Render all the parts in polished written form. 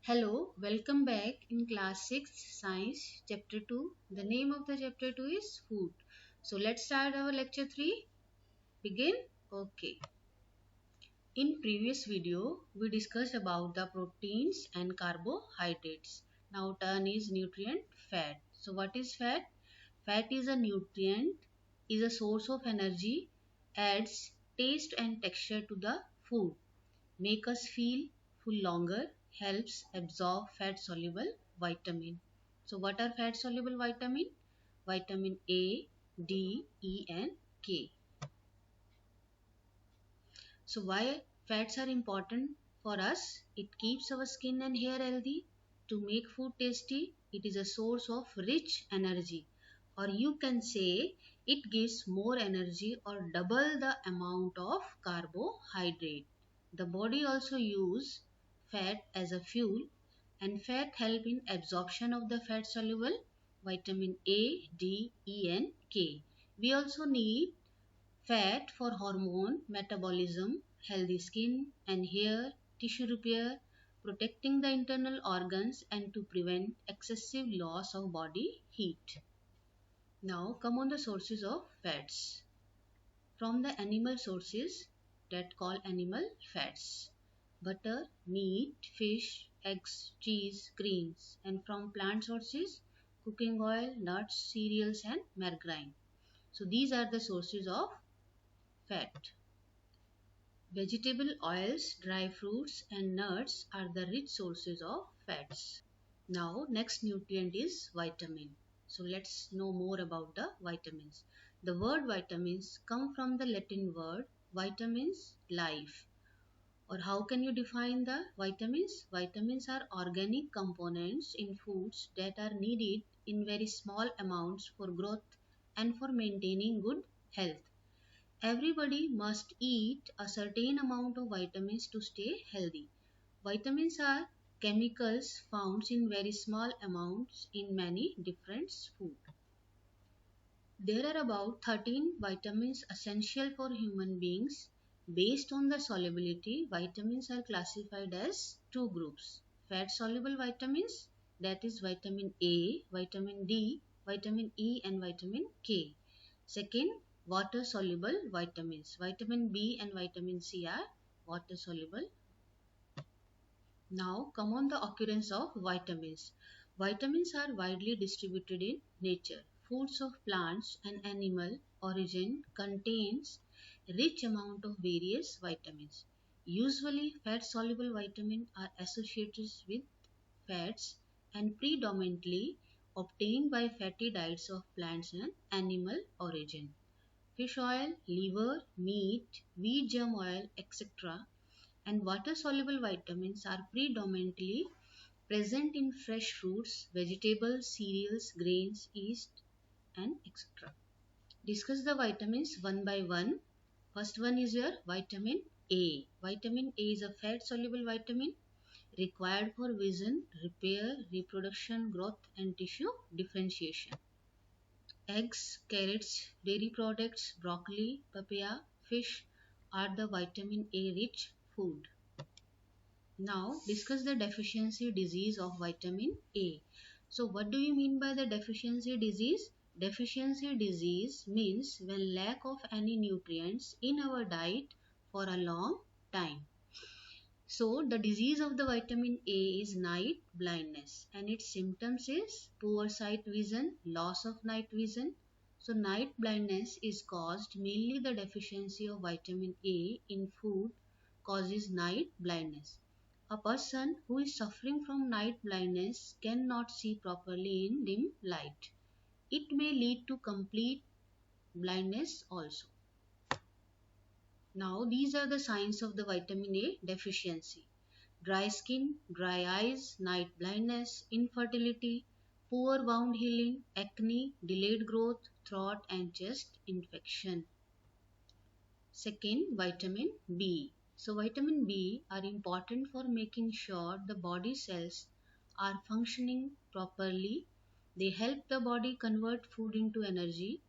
Hello, welcome back in class 6 science chapter 2. The name of the chapter 2 is food. So let's start our lecture 3. Begin. Okay. In previous video we discussed about the proteins and carbohydrates. Now turn is nutrient fat. So what is fat? Fat is a nutrient, is a source of energy, adds taste and texture to the food, make us feel full longer, helps absorb fat soluble vitamin. So what are fat soluble vitamin? Vitamin A, D, E and K. So why fats are important for us? It keeps our skin and hair healthy. To make food tasty, it is a source of rich energy. Or you can say it gives more energy or double the amount of carbohydrate. The body also use fat as a fuel, and fat help in absorption of the fat soluble vitamin A, D, E and K. We also need fat for hormone metabolism, healthy skin and hair, tissue repair, protecting the internal organs and to prevent excessive loss of body heat. Now come on the sources of fats. From the animal sources that call animal fats. Butter, meat, fish, eggs, cheese, greens, and from plant sources cooking oil, nuts, cereals and margarine. So these are the sources of fat. Vegetable oils, dry fruits and nuts are the rich sources of fats. Now next nutrient is vitamin. So let's know more about the vitamins. The word vitamins come from the Latin word vitamins, life. Or how can you define the vitamins? Vitamins are organic components in foods that are needed in very small amounts for growth and for maintaining good health. Everybody must eat a certain amount of vitamins to stay healthy. Vitamins are chemicals found in very small amounts in many different foods. There are about 13 vitamins essential for human beings. Based on the solubility, vitamins are classified as two groups. Fat soluble vitamins, that is vitamin A, vitamin D, vitamin E and vitamin K. Second, water soluble vitamins. Vitamin B and vitamin C are water soluble. Now come on the occurrence of vitamins. Vitamins are widely distributed in nature. Foods of plants and animal origin contains rich amount of various vitamins. Usually fat soluble vitamins are associated with fats and predominantly obtained by fatty diets of plants and animal origin. Fish oil, liver, meat, wheat germ oil, etc. and water-soluble vitamins are predominantly present in fresh fruits, vegetables, cereals, grains, yeast, and etc. Discuss the vitamins one by one. First one is your vitamin A. Vitamin A is a fat-soluble vitamin required for vision, repair, reproduction, growth, and tissue differentiation. Eggs, carrots, dairy products, broccoli, papaya, fish are the vitamin A rich food. Now discuss the deficiency disease of vitamin A. So what do you mean by the deficiency disease? Deficiency disease means when lack of any nutrients in our diet for a long time. So the disease of the vitamin A is night blindness and its symptoms is poor sight vision, loss of night vision. So night blindness is caused mainly the deficiency of vitamin A in food causes night blindness. A person who is suffering from night blindness cannot see properly in dim light. It may lead to complete blindness also. Now these are the signs of the vitamin A deficiency. Dry skin, dry eyes, night blindness, infertility, poor wound healing, acne, delayed growth, throat and chest infection. Second, vitamin B. So vitamin B are important for making sure the body cells are functioning properly. They help the body convert food into energy,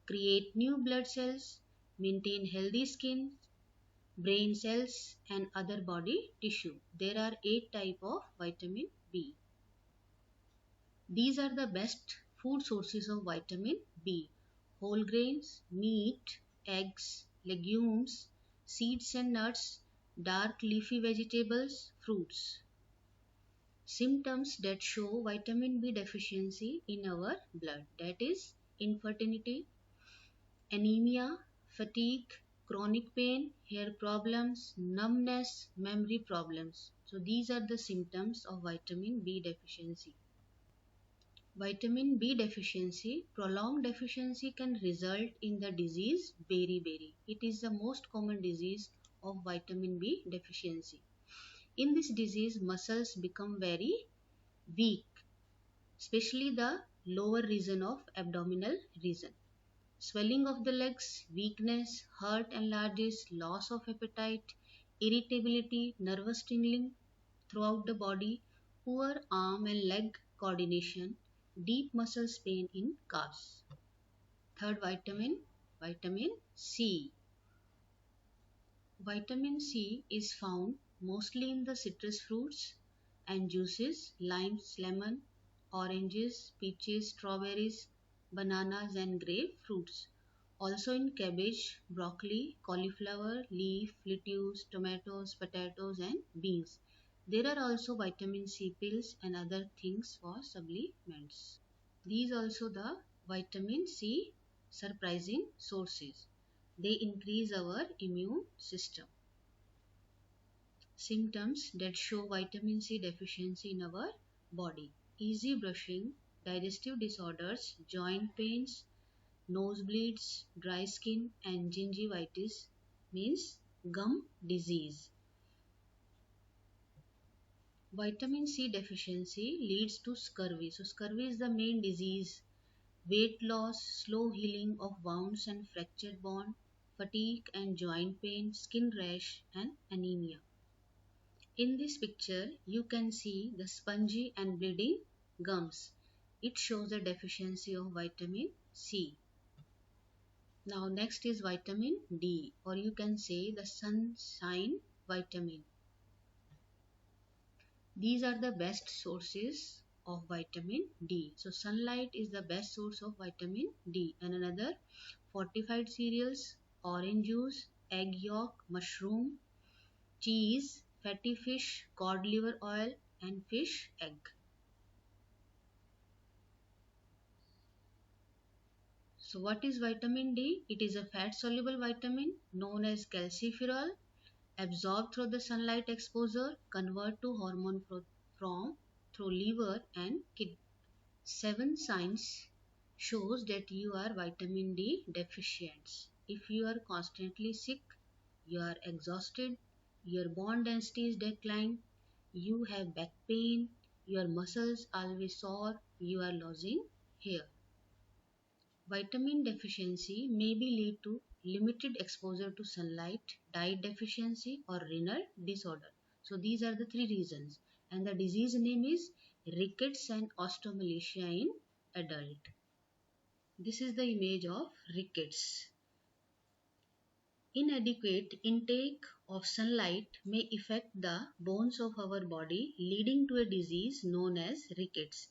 create new blood cells, maintain healthy skin, brain cells and other body tissue. There are 8 type of vitamin B. These are the best food sources of vitamin B. Whole grains, meat, eggs, legumes, seeds and nuts, dark leafy vegetables, fruits. Symptoms that show vitamin B deficiency in our blood, that is infertility, anemia, fatigue, chronic pain, hair problems, numbness, memory problems. So these are the symptoms of vitamin B deficiency. Vitamin B deficiency, prolonged deficiency can result in the disease beriberi. It is the most common disease of vitamin B deficiency. In this disease, muscles become very weak, especially the lower region of abdominal region. Swelling of the legs, weakness, heart enlarges, loss of appetite, irritability, nervous tingling throughout the body, poor arm and leg coordination, deep muscle pain in calves. Third vitamin, vitamin C. Vitamin C is found mostly in the citrus fruits and juices, limes, lemon, oranges, peaches, strawberries, bananas and grapefruits. Also in cabbage, broccoli, cauliflower, leaf, lettuce, tomatoes, potatoes and beans. There are also vitamin C pills and other things for supplements. These also the vitamin C surprising sources. They increase our immune system. Symptoms that show vitamin C deficiency in our body: easy brushing, digestive disorders, joint pains, nosebleeds, dry skin, and gingivitis means gum disease. Vitamin C deficiency leads to scurvy. So scurvy is the main disease. Weight loss, slow healing of wounds and fractured bone, fatigue and joint pain, skin rash and anemia. In this picture, you can see the spongy and bleeding gums. It shows the deficiency of vitamin C. Now next is vitamin D, or you can say the sunshine vitamin. These are the best sources of vitamin D. So sunlight is the best source of vitamin D. And another, fortified cereals, orange juice, egg yolk, mushroom, cheese, fatty fish, cod liver oil and fish egg. So what is vitamin D? It is a fat soluble vitamin known as calciferol, absorbed through the sunlight exposure, convert to hormone from through liver and kidney. 7 signs shows that you are vitamin D deficient. If you are constantly sick, you are exhausted, your bone density is declined, you have back pain, your muscles always sore, you are losing hair. Vitamin deficiency may be lead to limited exposure to sunlight, diet deficiency or renal disorder. So these are the 3 reasons, and the disease name is rickets and osteomalacia in adult. This is the image of rickets. Inadequate intake of sunlight may affect the bones of our body, leading to a disease known as rickets.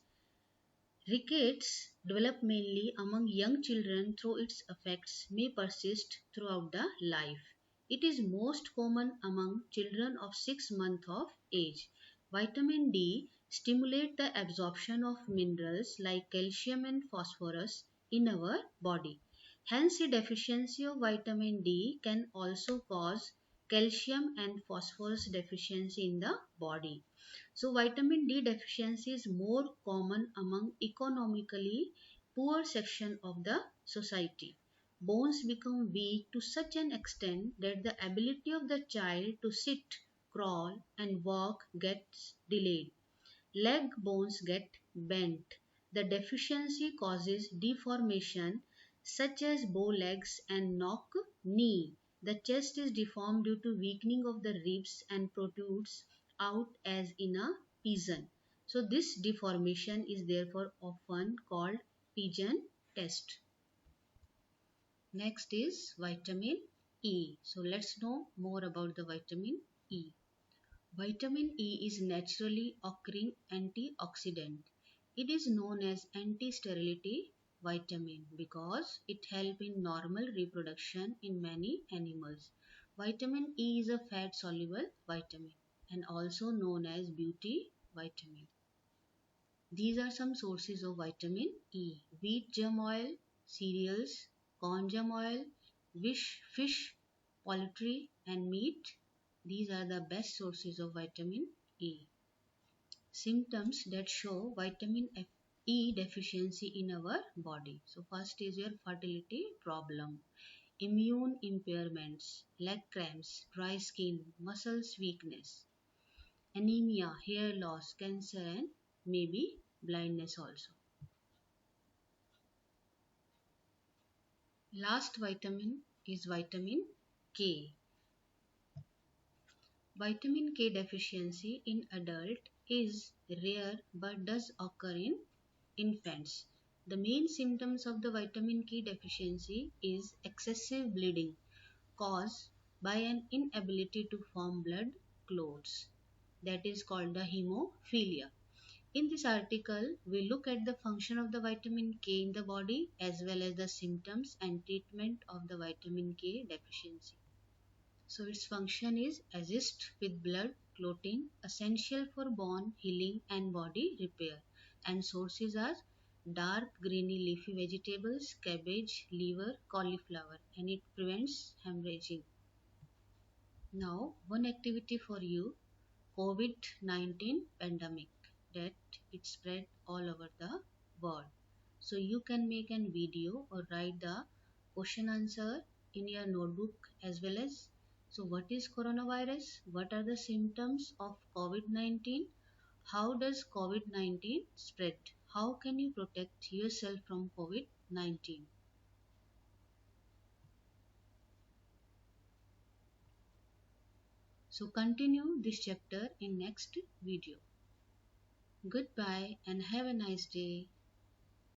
Rickets develop mainly among young children, though its effects may persist throughout the life. It is most common among children of 6 months of age. Vitamin D stimulates the absorption of minerals like calcium and phosphorus in our body. Hence, a deficiency of vitamin D can also cause calcium and phosphorus deficiency in the body. So vitamin D deficiency is more common among economically poor section of the society. Bones become weak to such an extent that the ability of the child to sit, crawl and walk gets delayed. Leg bones get bent. The deficiency causes deformation such as bow legs and knock knee. The chest is deformed due to weakening of the ribs and protrudes out as in a pigeon. So this deformation is therefore often called pigeon chest. Next is vitamin E. So let's know more about the vitamin E. Vitamin E is naturally occurring antioxidant. It is known as anti-sterility vitamin because it helps in normal reproduction in many animals. Vitamin E is a fat soluble vitamin and also known as beauty vitamin. These are some sources of vitamin E: wheat germ oil, cereals, corn germ oil, fish, poultry, and meat. These are the best sources of vitamin E. Symptoms that show E deficiency in our body. So, first is your fertility problem, immune impairments, leg cramps, dry skin, muscles weakness, anemia, hair loss, cancer, and maybe blindness also. Last vitamin is vitamin K. Vitamin K deficiency in adult is rare but does occur in infants. The main symptoms of the vitamin K deficiency is excessive bleeding caused by an inability to form blood clots, that is called the hemophilia. In this article, we look at the function of the vitamin K in the body as well as the symptoms and treatment of the vitamin K deficiency. So its function is assist with blood clotting, essential for bone healing and body repair. And sources are dark greeny leafy vegetables, cabbage, liver, cauliflower, and it prevents hemorrhaging. Now, one activity for you: COVID-19 pandemic, that it spread all over the world. So you can make an video or write the question answer in your notebook as well as, so what is coronavirus? What are the symptoms of COVID-19? How does COVID-19 spread? How can you protect yourself from COVID-19? So continue this chapter in next video. Goodbye and have a nice day.